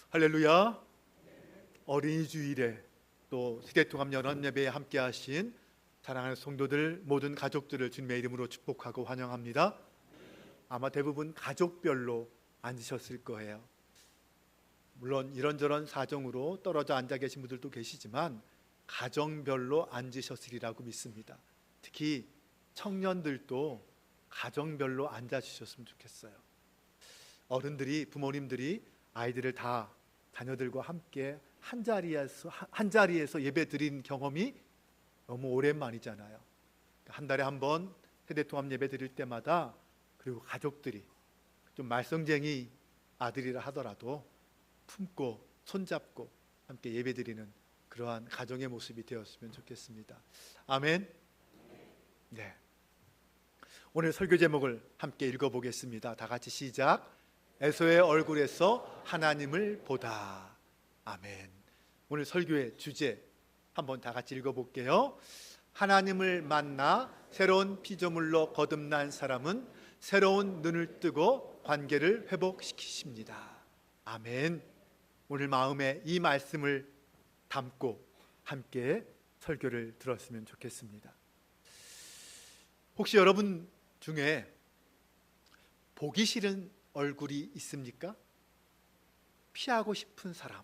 할렐루야. 어린이 주일에 또 세대통합 연합예배에 함께 하신 사랑하는 성도들 모든 가족들을 주님의 이름으로 축복하고 환영합니다. 아마 대부분 가족별로 앉으셨을 거예요. 물론 이런저런 사정으로 떨어져 앉아 계신 분들도 계시지만 가정별로 앉으셨으리라고 믿습니다. 특히 청년들도 가정별로 앉아 주셨으면 좋겠어요. 어른들이, 부모님들이 아이들을 다 자녀들과 함께 한 자리에서 예배 드린 경험이 너무 오랜만이잖아요. 한 달에 한 번 세대통합 예배 드릴 때마다, 그리고 가족들이 좀 말썽쟁이 아들이라 하더라도 품고 손잡고 함께 예배 드리는 그러한 가정의 모습이 되었으면 좋겠습니다. 아멘. 네. 오늘 설교 제목을 함께 읽어보겠습니다. 다 같이 시작. 에서의 얼굴에서 하나님을 보다. 아멘. 오늘 설교의 주제 한번 다 같이 읽어볼게요. 하나님을 만나 새로운 피조물로 거듭난 사람은 새로운 눈을 뜨고 관계를 회복시키십니다. 아멘. 오늘 마음에 이 말씀을 담고 함께 설교를 들었으면 좋겠습니다. 혹시 여러분 중에 보기 싫은 얼굴이 있습니까? 피하고 싶은 사람,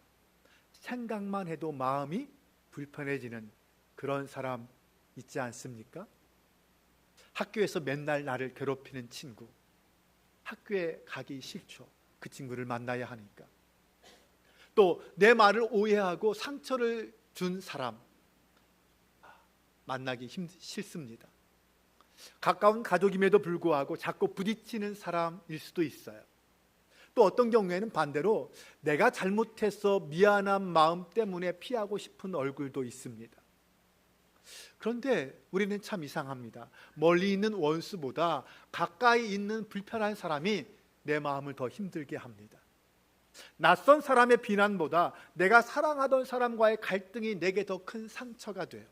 생각만 해도 마음이 불편해지는 그런 사람 있지 않습니까? 학교에서 맨날 나를 괴롭히는 친구, 학교에 가기 싫죠. 그 친구를 만나야 하니까. 또 내 말을 오해하고 상처를 준 사람 만나기 싫습니다. 가까운 가족임에도 불구하고 자꾸 부딪히는 사람일 수도 있어요. 또 어떤 경우에는 반대로 내가 잘못해서 미안한 마음 때문에 피하고 싶은 얼굴도 있습니다. 그런데 우리는 참 이상합니다. 멀리 있는 원수보다 가까이 있는 불편한 사람이 내 마음을 더 힘들게 합니다. 낯선 사람의 비난보다 내가 사랑하던 사람과의 갈등이 내게 더 큰 상처가 돼요.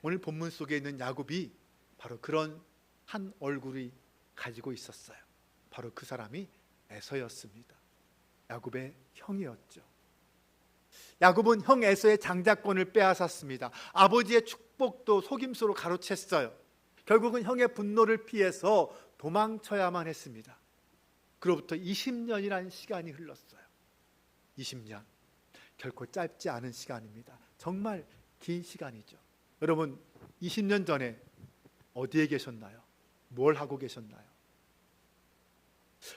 오늘 본문 속에 있는 야곱이 바로 그런 한 얼굴이 가지고 있었어요. 바로 그 사람이 에서였습니다. 야곱의 형이었죠. 야곱은 형 에서의 장자권을 빼앗았습니다. 아버지의 축복도 속임수로 가로챘어요. 결국은 형의 분노를 피해서 도망쳐야만 했습니다. 그로부터 20년이라는 시간이 흘렀어요. 20년, 결코 짧지 않은 시간입니다. 정말 긴 시간이죠. 여러분, 20년 전에 어디에 계셨나요? 뭘 하고 계셨나요?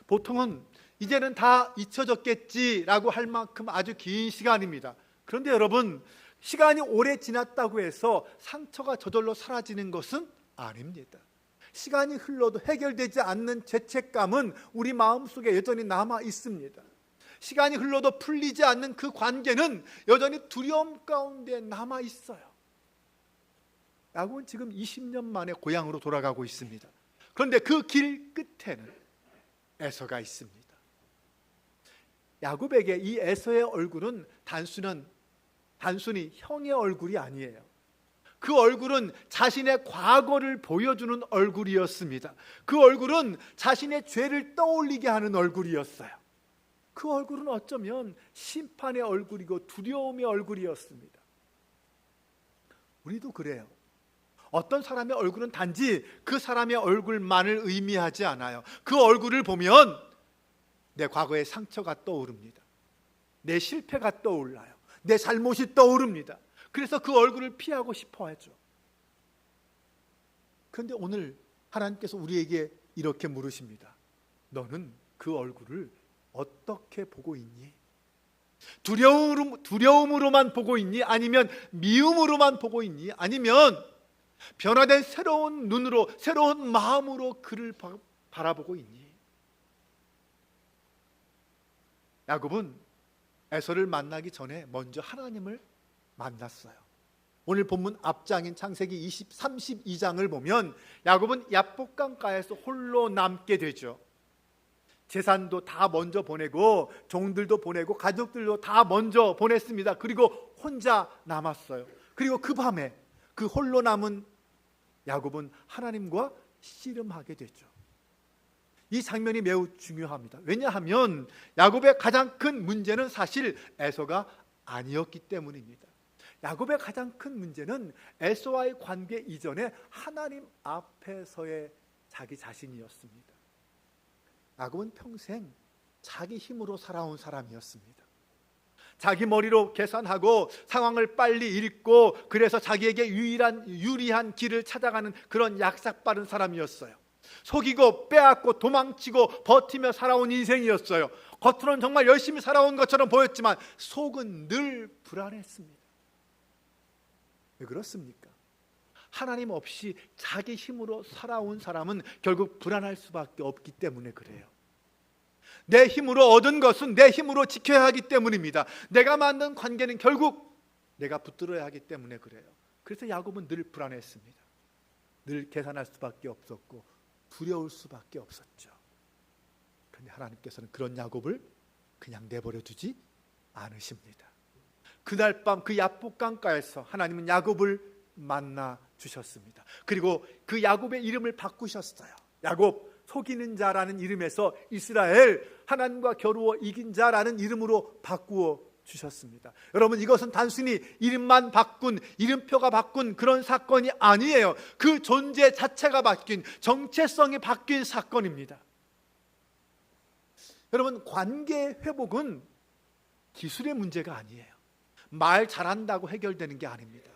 보통은 이제는 다 잊혀졌겠지라고 할 만큼 아주 긴 시간입니다. 그런데 여러분, 시간이 오래 지났다고 해서 상처가 저절로 사라지는 것은 아닙니다. 시간이 흘러도 해결되지 않는 죄책감은 우리 마음속에 여전히 남아 있습니다. 시간이 흘러도 풀리지 않는 그 관계는 여전히 두려움 가운데 남아 있어요. 야곱은 지금 20년 만에 고향으로 돌아가고 있습니다. 그런데 그 길 끝에는 에서가 있습니다. 야곱에게 이 에서의 얼굴은 단순히 형의 얼굴이 아니에요. 그 얼굴은 자신의 과거를 보여주는 얼굴이었습니다. 그 얼굴은 자신의 죄를 떠올리게 하는 얼굴이었어요. 그 얼굴은 어쩌면 심판의 얼굴이고 두려움의 얼굴이었습니다. 우리도 그래요. 어떤 사람의 얼굴은 단지 그 사람의 얼굴만을 의미하지 않아요. 그 얼굴을 보면 내 과거의 상처가 떠오릅니다. 내 실패가 떠올라요. 내 잘못이 떠오릅니다. 그래서 그 얼굴을 피하고 싶어 하죠. 그런데 오늘 하나님께서 우리에게 이렇게 물으십니다. 너는 그 얼굴을 어떻게 보고 있니? 두려움으로만 보고 있니? 아니면 미움으로만 보고 있니? 아니면 변화된 새로운 눈으로, 새로운 마음으로 그를 바라보고 있니? 야곱은 에서를 만나기 전에 먼저 하나님을 만났어요. 오늘 본문 앞장인 창세기 32장을 보면 야곱은 야복강가에서 홀로 남게 되죠. 재산도 다 먼저 보내고 종들도 보내고 가족들도 다 먼저 보냈습니다. 그리고 혼자 남았어요. 그리고 그 밤에 그 홀로 남은 야곱은 하나님과 씨름하게 되죠. 이 장면이 매우 중요합니다. 왜냐하면 야곱의 가장 큰 문제는 사실 에서가 아니었기 때문입니다. 야곱의 가장 큰 문제는 에서와의 관계 이전에 하나님 앞에서의 자기 자신이었습니다. 야곱은 평생 자기 힘으로 살아온 사람이었습니다. 자기 머리로 계산하고 상황을 빨리 읽고 그래서 자기에게 유리한 길을 찾아가는 그런 약삭빠른 사람이었어요. 속이고 빼앗고 도망치고 버티며 살아온 인생이었어요. 겉으로는 정말 열심히 살아온 것처럼 보였지만 속은 늘 불안했습니다. 왜 그렇습니까? 하나님 없이 자기 힘으로 살아온 사람은 결국 불안할 수밖에 없기 때문에 그래요. 내 힘으로 얻은 것은 내 힘으로 지켜야 하기 때문입니다. 내가 만든 관계는 결국 내가 붙들어야 하기 때문에 그래요. 그래서 야곱은 늘 불안했습니다. 늘 계산할 수밖에 없었고 두려울 수밖에 없었죠. 그런데 하나님께서는 그런 야곱을 그냥 내버려 두지 않으십니다. 그날 밤 그 야복강가에서 하나님은 야곱을 만나 주셨습니다. 그리고 그 야곱의 이름을 바꾸셨어요. 야곱, 속이는 자라는 이름에서 이스라엘, 하나님과 겨루어 이긴 자라는 이름으로 바꾸어 주셨습니다. 여러분, 이것은 단순히 이름만 바꾼, 이름표가 바꾼 그런 사건이 아니에요. 그 존재 자체가 바뀐, 정체성이 바뀐 사건입니다. 여러분, 관계 회복은 기술의 문제가 아니에요. 말 잘한다고 해결되는 게 아닙니다.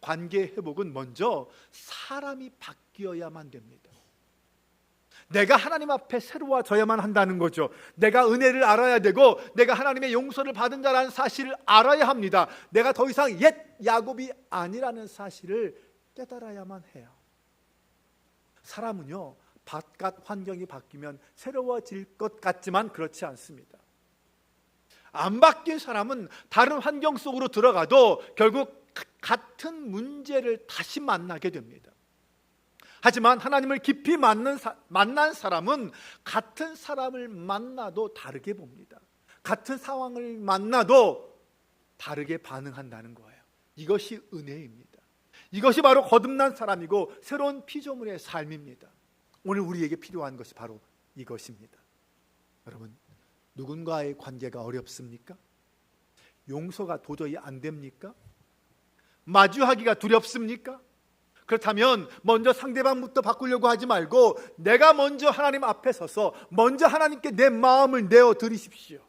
관계 회복은 먼저 사람이 바뀌어야만 됩니다. 내가 하나님 앞에 새로워져야만 한다는 거죠. 내가 은혜를 알아야 되고 내가 하나님의 용서를 받은 자라는 사실을 알아야 합니다. 내가 더 이상 옛 야곱이 아니라는 사실을 깨달아야만 해요. 사람은요, 바깥 환경이 바뀌면 새로워질 것 같지만 그렇지 않습니다. 안 바뀐 사람은 다른 환경 속으로 들어가도 결국 같은 문제를 다시 만나게 됩니다. 하지만 하나님을 깊이 만난 사람은 같은 사람을 만나도 다르게 봅니다. 같은 상황을 만나도 다르게 반응한다는 거예요. 이것이 은혜입니다. 이것이 바로 거듭난 사람이고 새로운 피조물의 삶입니다. 오늘 우리에게 필요한 것이 바로 이것입니다. 여러분, 누군가의 관계가 어렵습니까? 용서가 도저히 안 됩니까? 마주하기가 두렵습니까? 그렇다면 먼저 상대방부터 바꾸려고 하지 말고 내가 먼저 하나님 앞에 서서 먼저 하나님께 내 마음을 내어드리십시오.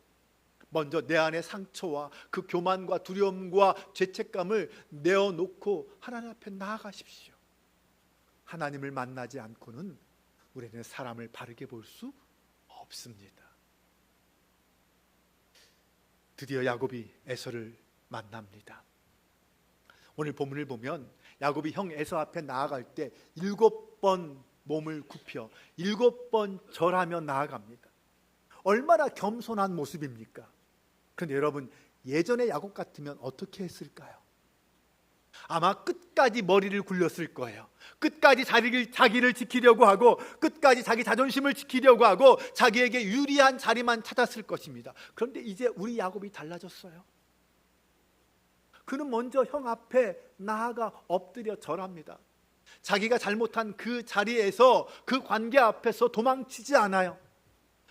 먼저 내 안의 상처와 그 교만과 두려움과 죄책감을 내어놓고 하나님 앞에 나아가십시오. 하나님을 만나지 않고는 우리는 사람을 바르게 볼 수 없습니다. 드디어 야곱이 에서를 만납니다. 오늘 본문을 보면 야곱이 형 에서 앞에 나아갈 때 7번 몸을 굽혀 7번 절하며 나아갑니다. 얼마나 겸손한 모습입니까? 그런데 여러분, 예전의 야곱 같으면 어떻게 했을까요? 아마 끝까지 머리를 굴렸을 거예요. 끝까지 자기를 지키려고 하고 끝까지 자기 자존심을 지키려고 하고 자기에게 유리한 자리만 찾았을 것입니다. 그런데 이제 우리 야곱이 달라졌어요. 그는 먼저 형 앞에 나아가 엎드려 절합니다. 자기가 잘못한 그 자리에서 그 관계 앞에서 도망치지 않아요.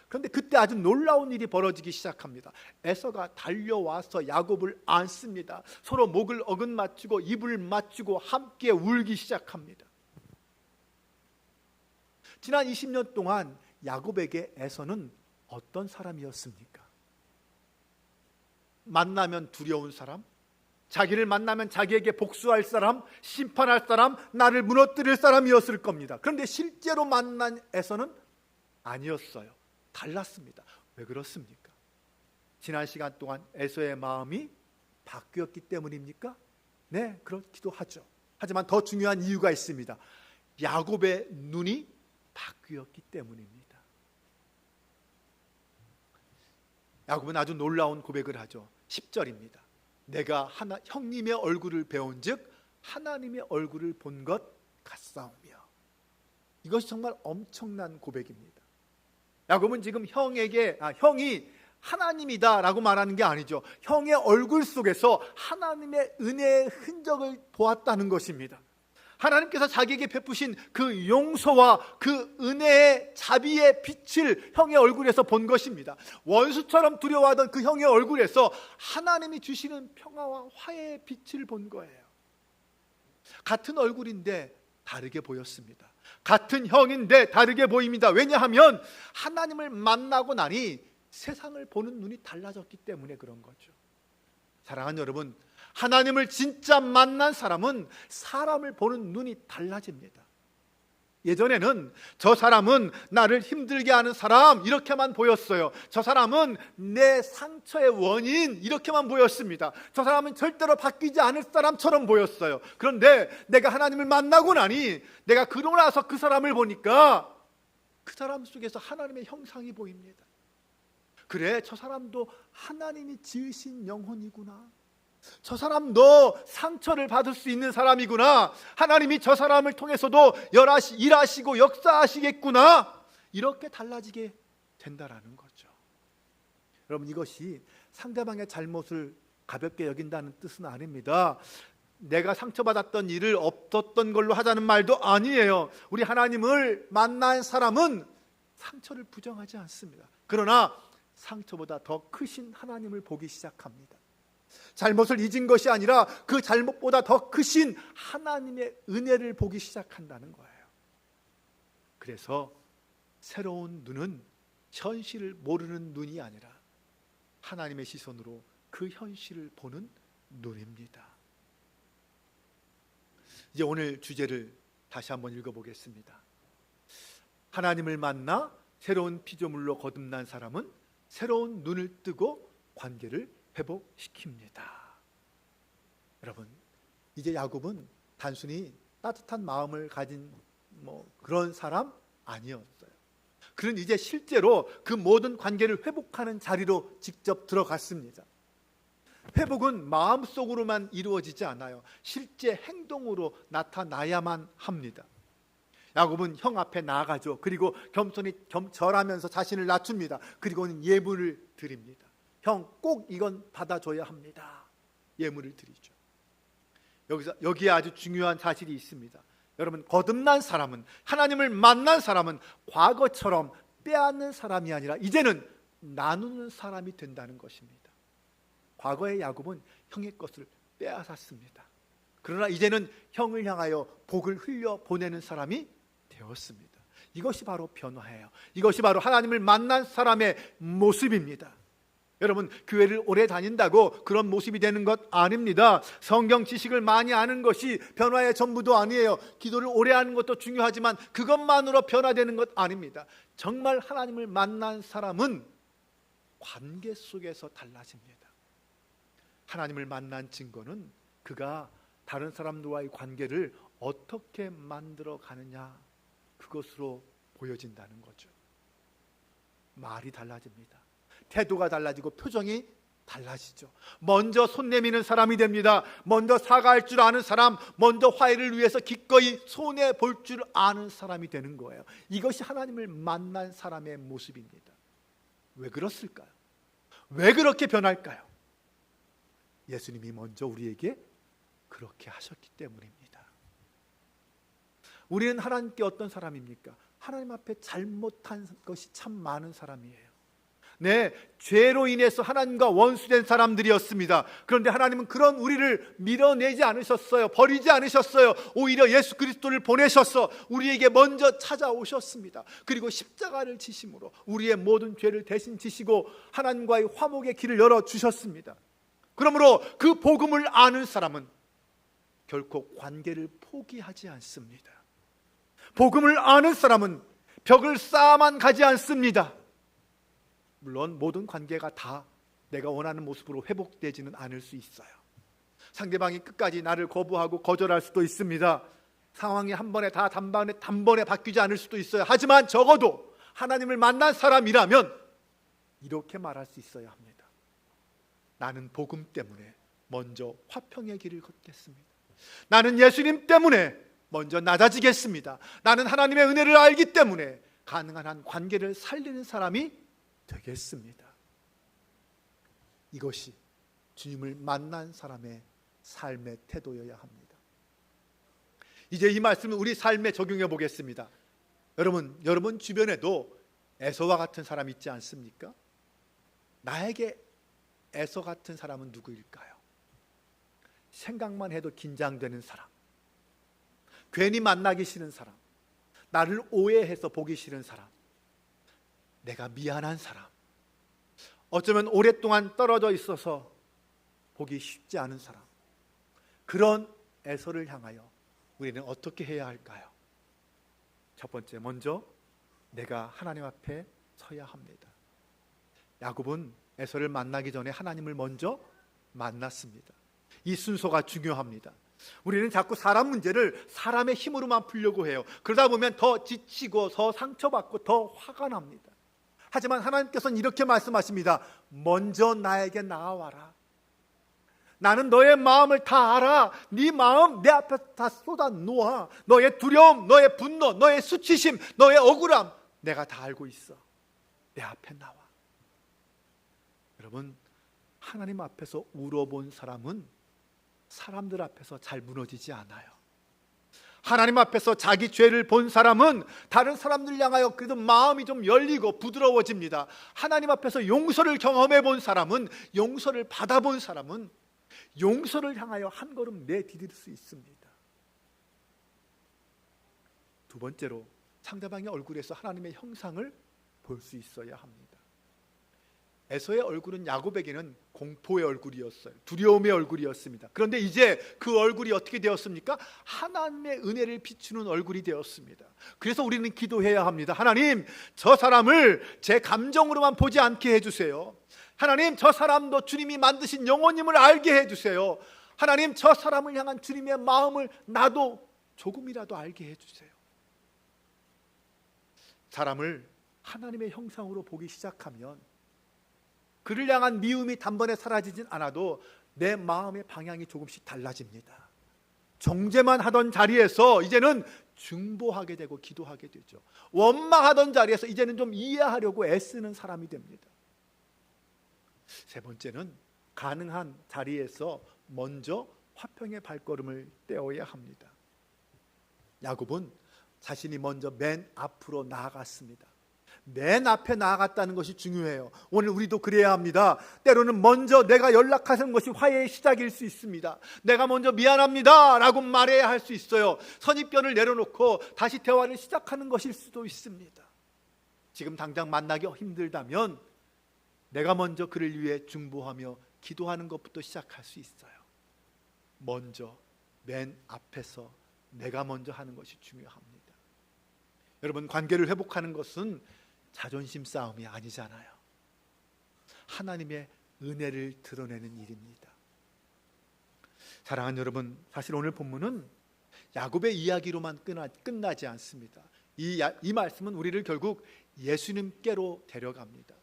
그런데 그때 아주 놀라운 일이 벌어지기 시작합니다. 에서가 달려와서 야곱을 안습니다. 서로 목을 어긋맞추고 입을 맞추고 함께 울기 시작합니다. 지난 20년 동안 야곱에게 에서는 어떤 사람이었습니까? 만나면 두려운 사람? 자기를 만나면 자기에게 복수할 사람, 심판할 사람, 나를 무너뜨릴 사람이었을 겁니다. 그런데 실제로 만난 에서는 아니었어요. 달랐습니다. 왜 그렇습니까? 지난 시간 동안 에서의 마음이 바뀌었기 때문입니까? 네, 그렇기도 하죠. 하지만 더 중요한 이유가 있습니다. 야곱의 눈이 바뀌었기 때문입니다. 야곱은 아주 놀라운 고백을 하죠. 10절입니다. 내가 형님의 얼굴을 배운즉 하나님의 얼굴을 본 것 같사오며. 이것이 정말 엄청난 고백입니다. 야곱은 지금 형이 하나님이다라고 말하는 게 아니죠. 형의 얼굴 속에서 하나님의 은혜의 흔적을 보았다는 것입니다. 하나님께서 자기에게 베푸신 그 용서와 그 은혜의 자비의 빛을 형의 얼굴에서 본 것입니다. 원수처럼 두려워하던 그 형의 얼굴에서 하나님이 주시는 평화와 화해의 빛을 본 거예요. 같은 얼굴인데 다르게 보였습니다. 같은 형인데 다르게 보입니다. 왜냐하면 하나님을 만나고 나니 세상을 보는 눈이 달라졌기 때문에 그런 거죠. 사랑하는 여러분, 하나님을 진짜 만난 사람은 사람을 보는 눈이 달라집니다. 예전에는 저 사람은 나를 힘들게 하는 사람 이렇게만 보였어요. 저 사람은 내 상처의 원인 이렇게만 보였습니다. 저 사람은 절대로 바뀌지 않을 사람처럼 보였어요. 그런데 내가 하나님을 만나고 나니 내가 그러고 나서 그 사람을 보니까 그 사람 속에서 하나님의 형상이 보입니다. 그래, 저 사람도 하나님이 지으신 영혼이구나. 저 사람도 상처를 받을 수 있는 사람이구나. 하나님이 저 사람을 통해서도 일하시고 역사하시겠구나. 이렇게 달라지게 된다라는 거죠. 여러분, 이것이 상대방의 잘못을 가볍게 여긴다는 뜻은 아닙니다. 내가 상처받았던 일을 없었던 걸로 하자는 말도 아니에요. 우리 하나님을 만난 사람은 상처를 부정하지 않습니다. 그러나 상처보다 더 크신 하나님을 보기 시작합니다. 잘못을 잊은 것이 아니라 그 잘못보다 더 크신 하나님의 은혜를 보기 시작한다는 거예요. 그래서 새로운 눈은 현실을 모르는 눈이 아니라 하나님의 시선으로 그 현실을 보는 눈입니다. 이제 오늘 주제를 다시 한번 읽어보겠습니다. 하나님을 만나 새로운 피조물로 거듭난 사람은 새로운 눈을 뜨고 관계를 회복시킵니다. 여러분, 이제 야곱은 단순히 따뜻한 마음을 가진 그런 사람 아니었어요. 그는 이제 실제로 그 모든 관계를 회복하는 자리로 직접 들어갔습니다. 회복은 마음속으로만 이루어지지 않아요. 실제 행동으로 나타나야만 합니다. 야곱은 형 앞에 나아가죠. 그리고 겸손히 절하면서 자신을 낮춥니다. 그리고는 예물을 드립니다. 형, 꼭 이건 받아줘야 합니다. 예물을 드리죠. 여기에 아주 중요한 사실이 있습니다. 여러분, 거듭난 사람은, 하나님을 만난 사람은 과거처럼 빼앗는 사람이 아니라 이제는 나누는 사람이 된다는 것입니다. 과거의 야곱은 형의 것을 빼앗았습니다. 그러나 이제는 형을 향하여 복을 흘려 보내는 사람이 되었습니다. 이것이 바로 변화예요. 이것이 바로 하나님을 만난 사람의 모습입니다. 여러분, 교회를 오래 다닌다고 그런 모습이 되는 것 아닙니다. 성경 지식을 많이 아는 것이 변화의 전부도 아니에요. 기도를 오래 하는 것도 중요하지만 그것만으로 변화되는 것 아닙니다. 정말 하나님을 만난 사람은 관계 속에서 달라집니다. 하나님을 만난 증거는 그가 다른 사람들과의 관계를 어떻게 만들어 가느냐, 그것으로 보여진다는 거죠. 말이 달라집니다. 태도가 달라지고 표정이 달라지죠. 먼저 손 내미는 사람이 됩니다. 먼저 사과할 줄 아는 사람, 먼저 화해를 위해서 기꺼이 손해 볼 줄 아는 사람이 되는 거예요. 이것이 하나님을 만난 사람의 모습입니다. 왜 그렇을까요? 왜 그렇게 변할까요? 예수님이 먼저 우리에게 그렇게 하셨기 때문입니다. 우리는 하나님께 어떤 사람입니까? 하나님 앞에 잘못한 것이 참 많은 사람이에요. 네, 죄로 인해서 하나님과 원수된 사람들이었습니다. 그런데 하나님은 그런 우리를 밀어내지 않으셨어요. 버리지 않으셨어요. 오히려 예수 그리스도를 보내셔서 우리에게 먼저 찾아오셨습니다. 그리고 십자가를 지심으로 우리의 모든 죄를 대신 지시고 하나님과의 화목의 길을 열어주셨습니다. 그러므로 그 복음을 아는 사람은 결코 관계를 포기하지 않습니다. 복음을 아는 사람은 벽을 쌓아만 가지 않습니다. 물론 모든 관계가 다 내가 원하는 모습으로 회복되지는 않을 수 있어요. 상대방이 끝까지 나를 거부하고 거절할 수도 있습니다. 상황이 한 번에 다 단번에 바뀌지 않을 수도 있어요. 하지만 적어도 하나님을 만난 사람이라면 이렇게 말할 수 있어야 합니다. 나는 복음 때문에 먼저 화평의 길을 걷겠습니다. 나는 예수님 때문에 먼저 낮아지겠습니다. 나는 하나님의 은혜를 알기 때문에 가능한 한 관계를 살리는 사람이 되겠습니다. 이것이 주님을 만난 사람의 삶의 태도여야 합니다. 이제 이 말씀을 우리 삶에 적용해 보겠습니다. 여러분 주변에도 에서와 같은 사람 있지 않습니까? 나에게 에서 같은 사람은 누구일까요? 생각만 해도 긴장되는 사람, 괜히 만나기 싫은 사람, 나를 오해해서 보기 싫은 사람, 내가 미안한 사람, 어쩌면 오랫동안 떨어져 있어서 보기 쉽지 않은 사람, 그런 에서를 향하여 우리는 어떻게 해야 할까요? 첫 번째, 먼저 내가 하나님 앞에 서야 합니다. 야곱은 에서를 만나기 전에 하나님을 먼저 만났습니다. 이 순서가 중요합니다. 우리는 자꾸 사람 문제를 사람의 힘으로만 풀려고 해요. 그러다 보면 더 지치고 더 상처받고 더 화가 납니다. 하지만 하나님께서는 이렇게 말씀하십니다. 먼저 나에게 나아와라. 나는 너의 마음을 다 알아. 네 마음 내 앞에 다 쏟아 놓아. 너의 두려움, 너의 분노, 너의 수치심, 너의 억울함 내가 다 알고 있어. 내 앞에 나와. 여러분, 하나님 앞에서 울어본 사람은 사람들 앞에서 잘 무너지지 않아요. 하나님 앞에서 자기 죄를 본 사람은 다른 사람들 향하여 그래도 마음이 좀 열리고 부드러워집니다. 하나님 앞에서 용서를 경험해 본 사람은, 용서를 받아본 사람은 용서를 향하여 한 걸음 내디딜 수 있습니다. 두 번째로, 상대방의 얼굴에서 하나님의 형상을 볼 수 있어야 합니다. 에서의 얼굴은 야곱에게는 공포의 얼굴이었어요. 두려움의 얼굴이었습니다. 그런데 이제 그 얼굴이 어떻게 되었습니까? 하나님의 은혜를 비추는 얼굴이 되었습니다. 그래서 우리는 기도해야 합니다. 하나님, 저 사람을 제 감정으로만 보지 않게 해주세요. 하나님, 저 사람도 주님이 만드신 영혼임을 알게 해주세요. 하나님, 저 사람을 향한 주님의 마음을 나도 조금이라도 알게 해주세요. 사람을 하나님의 형상으로 보기 시작하면 그를 향한 미움이 단번에 사라지진 않아도 내 마음의 방향이 조금씩 달라집니다. 정죄만 하던 자리에서 이제는 중보하게 되고 기도하게 되죠. 원망하던 자리에서 이제는 좀 이해하려고 애쓰는 사람이 됩니다. 세 번째는, 가능한 자리에서 먼저 화평의 발걸음을 떼어야 합니다. 야곱은 자신이 먼저 맨 앞으로 나아갔습니다. 맨 앞에 나아갔다는 것이 중요해요. 오늘 우리도 그래야 합니다. 때로는 먼저 내가 연락하는 것이 화해의 시작일 수 있습니다. 내가 먼저 미안합니다 라고 말해야 할 수 있어요. 선입견을 내려놓고 다시 대화를 시작하는 것일 수도 있습니다. 지금 당장 만나기 힘들다면 내가 먼저 그를 위해 중보하며 기도하는 것부터 시작할 수 있어요. 먼저 맨 앞에서 내가 먼저 하는 것이 중요합니다. 여러분, 관계를 회복하는 것은 자존심 싸움이 아니잖아요. 하나님의 은혜를 드러내는 일입니다. 사랑하는 여러분, 사실 오늘 본문은 야곱의 이야기로만 끝나지 않습니다. 이 말씀은 우리를 결국 예수님께로 데려갑니다.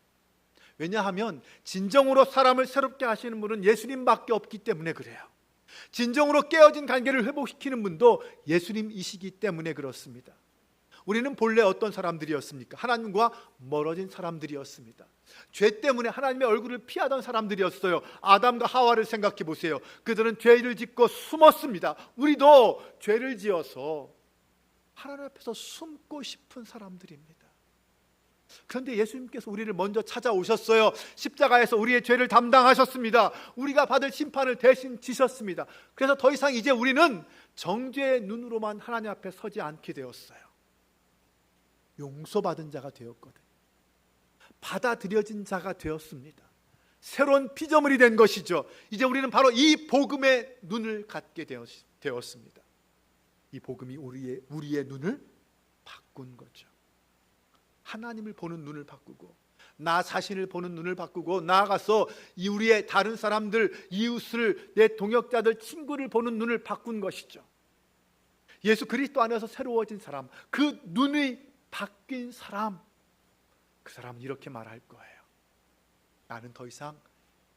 왜냐하면 진정으로 사람을 새롭게 하시는 분은 예수님밖에 없기 때문에 그래요. 진정으로 깨어진 관계를 회복시키는 분도 예수님이시기 때문에 그렇습니다. 우리는 본래 어떤 사람들이었습니까? 하나님과 멀어진 사람들이었습니다. 죄 때문에 하나님의 얼굴을 피하던 사람들이었어요. 아담과 하와를 생각해 보세요. 그들은 죄를 짓고 숨었습니다. 우리도 죄를 지어서 하나님 앞에서 숨고 싶은 사람들입니다. 그런데 예수님께서 우리를 먼저 찾아오셨어요. 십자가에서 우리의 죄를 담당하셨습니다. 우리가 받을 심판을 대신 지셨습니다. 그래서 더 이상 이제 우리는 정죄의 눈으로만 하나님 앞에 서지 않게 되었어요. 용서받은 자가 되었거든요. 받아들여진 자가 되었습니다. 새로운 피조물이 된 것이죠. 이제 우리는 바로 이 복음의 눈을 갖게 되었습니다. 이 복음이 우리의 눈을 바꾼 거죠. 하나님을 보는 눈을 바꾸고, 나 자신을 보는 눈을 바꾸고, 나아가서 우리의 다른 사람들, 이웃을, 내 동역자들, 친구를 보는 눈을 바꾼 것이죠. 예수 그리스도 안에서 새로워진 사람, 그 눈이 바뀐 사람, 그 사람은 이렇게 말할 거예요. 나는 더 이상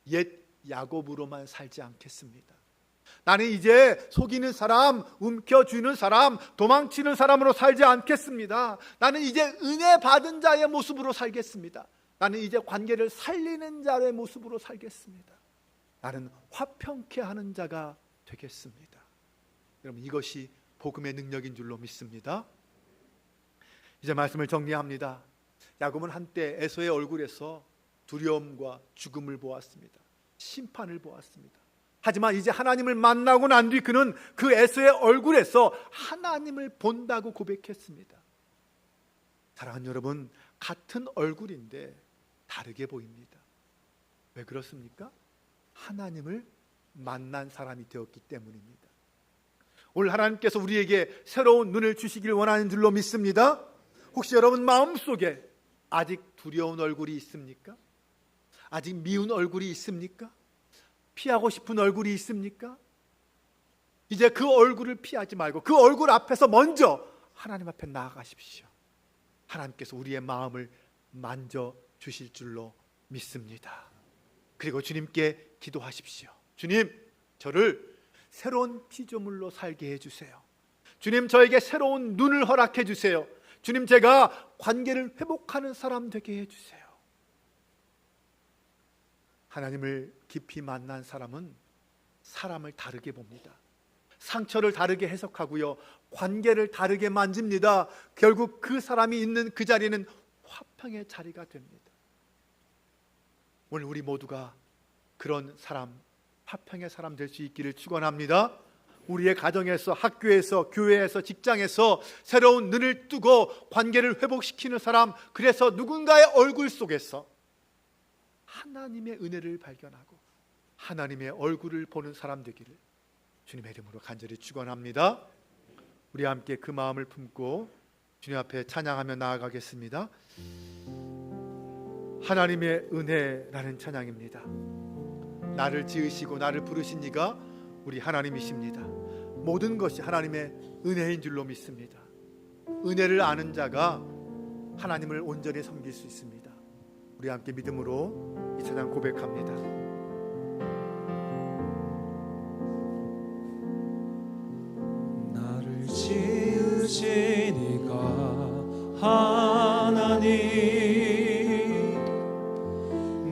옛 야곱으로만 살지 않겠습니다. 나는 이제 속이는 사람, 움켜쥐는 사람, 도망치는 사람으로 살지 않겠습니다. 나는 이제 은혜 받은 자의 모습으로 살겠습니다. 나는 이제 관계를 살리는 자의 모습으로 살겠습니다. 나는 화평케 하는 자가 되겠습니다. 여러분, 이것이 복음의 능력인 줄로 믿습니다. 이제 말씀을 정리합니다. 야곱은 한때 에서의 얼굴에서 두려움과 죽음을 보았습니다. 심판을 보았습니다. 하지만 이제 하나님을 만나고 난 뒤 그는 그 에서의 얼굴에서 하나님을 본다고 고백했습니다. 사랑하는 여러분, 같은 얼굴인데 다르게 보입니다. 왜 그렇습니까? 하나님을 만난 사람이 되었기 때문입니다. 오늘 하나님께서 우리에게 새로운 눈을 주시길 원하는 줄로 믿습니다. 혹시 여러분 마음속에 아직 두려운 얼굴이 있습니까? 아직 미운 얼굴이 있습니까? 피하고 싶은 얼굴이 있습니까? 이제 그 얼굴을 피하지 말고 그 얼굴 앞에서 먼저 하나님 앞에 나아가십시오. 하나님께서 우리의 마음을 만져주실 줄로 믿습니다. 그리고 주님께 기도하십시오. 주님, 저를 새로운 피조물로 살게 해주세요. 주님, 저에게 새로운 눈을 허락해 주세요. 주님, 제가 관계를 회복하는 사람 되게 해주세요. 하나님을 깊이 만난 사람은 사람을 다르게 봅니다. 상처를 다르게 해석하고요, 관계를 다르게 만집니다. 결국 그 사람이 있는 그 자리는 화평의 자리가 됩니다. 오늘 우리 모두가 그런 사람, 화평의 사람 될 수 있기를 축원합니다. 우리의 가정에서, 학교에서, 교회에서, 직장에서 새로운 눈을 뜨고 관계를 회복시키는 사람, 그래서 누군가의 얼굴 속에서 하나님의 은혜를 발견하고 하나님의 얼굴을 보는 사람 되기를 주님의 이름으로 간절히 축원합니다. 우리 함께 그 마음을 품고 주님 앞에 찬양하며 나아가겠습니다. 하나님의 은혜라는 찬양입니다. 나를 지으시고 나를 부르신 이가 우리 하나님이십니다. 모든 것이 하나님의 은혜인 줄로 믿습니다. 은혜를 아는 자가 하나님을 온전히 섬길 수 있습니다. 우리 함께 믿음으로 이 찬양 고백합니다. 나를 지으신 이가 하나님,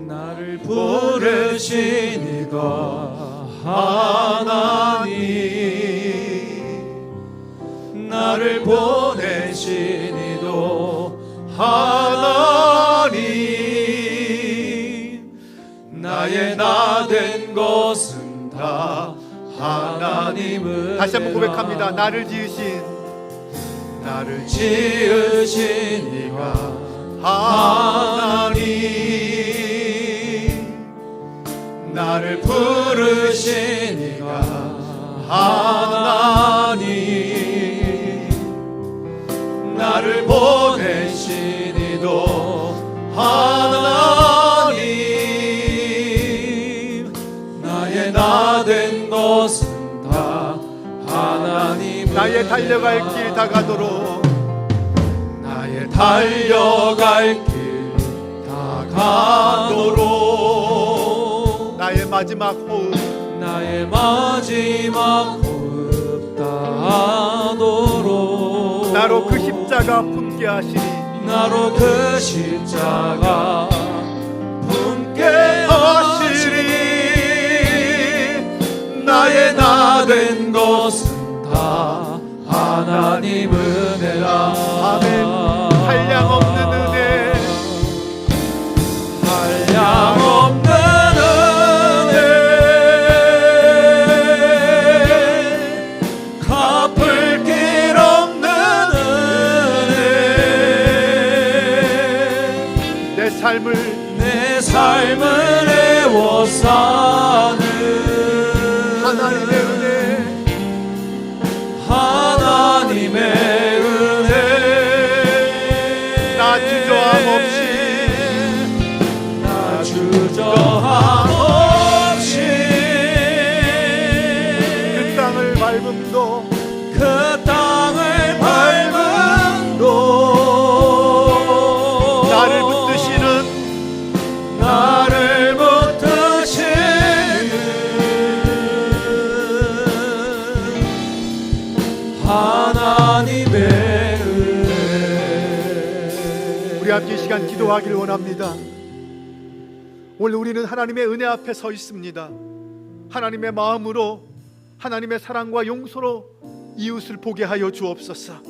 나를 부르신 이가 하나님, 나를 보내신 이도 하나님, 나의 나 된 것은 다 하나님을. 다시 한번 고백합니다. 나를 지으신 이가 하나님, 나를 부르신 이가 하나님, 나를 보내신 이도 하나님, 나의 나 된 것은 다 하나님. 나의 달려갈 길 다가도록, 나의 달려갈 길 다가도록, 나의 마지막 호흡, 나의 마지막 호흡 다하도록, 나로 그 십자가 품게 하시니, 나로 그 십자가 품게 하시니, 나의 나 된 것은 다 하나님 은혜라. 아멘. 한량없는 은혜, 한량없는 은혜, 갚을 길 없는 은혜, 내 삶을 애워 사는 하나님의 은혜, 하나님의 은혜, 나 주저함 없이, 나 주저함 없이 그 땅을 밟음도, 그 땅을 밟음도 나를 붙드시는 하나님의 은혜. 우리 함께 이 시간 기도하기를 원합니다. 오늘 우리는 하나님의 은혜 앞에 서 있습니다. 하나님의 마음으로, 하나님의 사랑과 용서로 이웃을 보게 하여 주옵소서.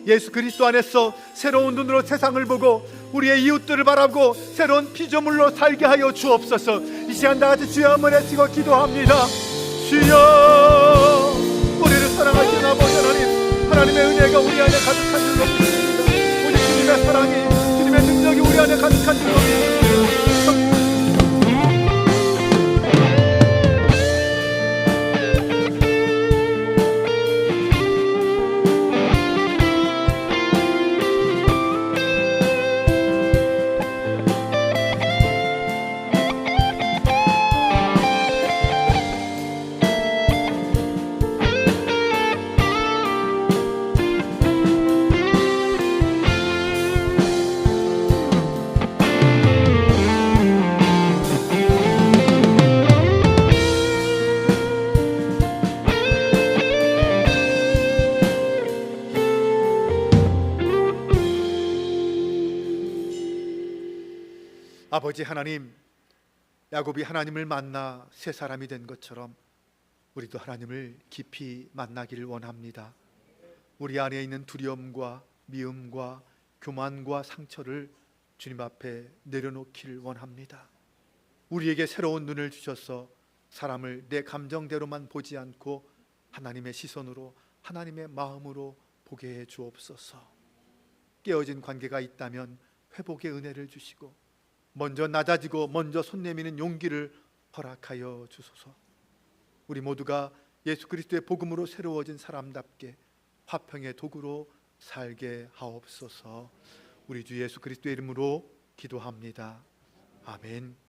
예수 그리스도 안에서 새로운 눈으로 세상을 보고 우리의 이웃들을 바라고 새로운 피조물로 살게 하여 주옵소서. 이 시간 다같이 주여 한번 외치고 기도합니다. 주여, 우리를 사랑하시는 아버지 하나님, 하나님의 은혜가 우리 안에 가득한 줄 믿습니다. 우리 주님의 사랑이, 주님의 능력이 우리 안에 가득한 줄 믿습니다. 아버지 하나님, 야곱이 하나님을 만나 새 사람이 된 것처럼 우리도 하나님을 깊이 만나기를 원합니다. 우리 안에 있는 두려움과 미움과 교만과 상처를 주님 앞에 내려놓기를 원합니다. 우리에게 새로운 눈을 주셔서 사람을 내 감정대로만 보지 않고 하나님의 시선으로, 하나님의 마음으로 보게 해 주옵소서. 깨어진 관계가 있다면 회복의 은혜를 주시고, 먼저 낮아지고 먼저 손 내미는 용기를 허락하여 주소서. 우리 모두가 예수 그리스도의 복음으로 새로워진 사람답게 화평의 도구로 살게 하옵소서. 우리 주 예수 그리스도의 이름으로 기도합니다. 아멘.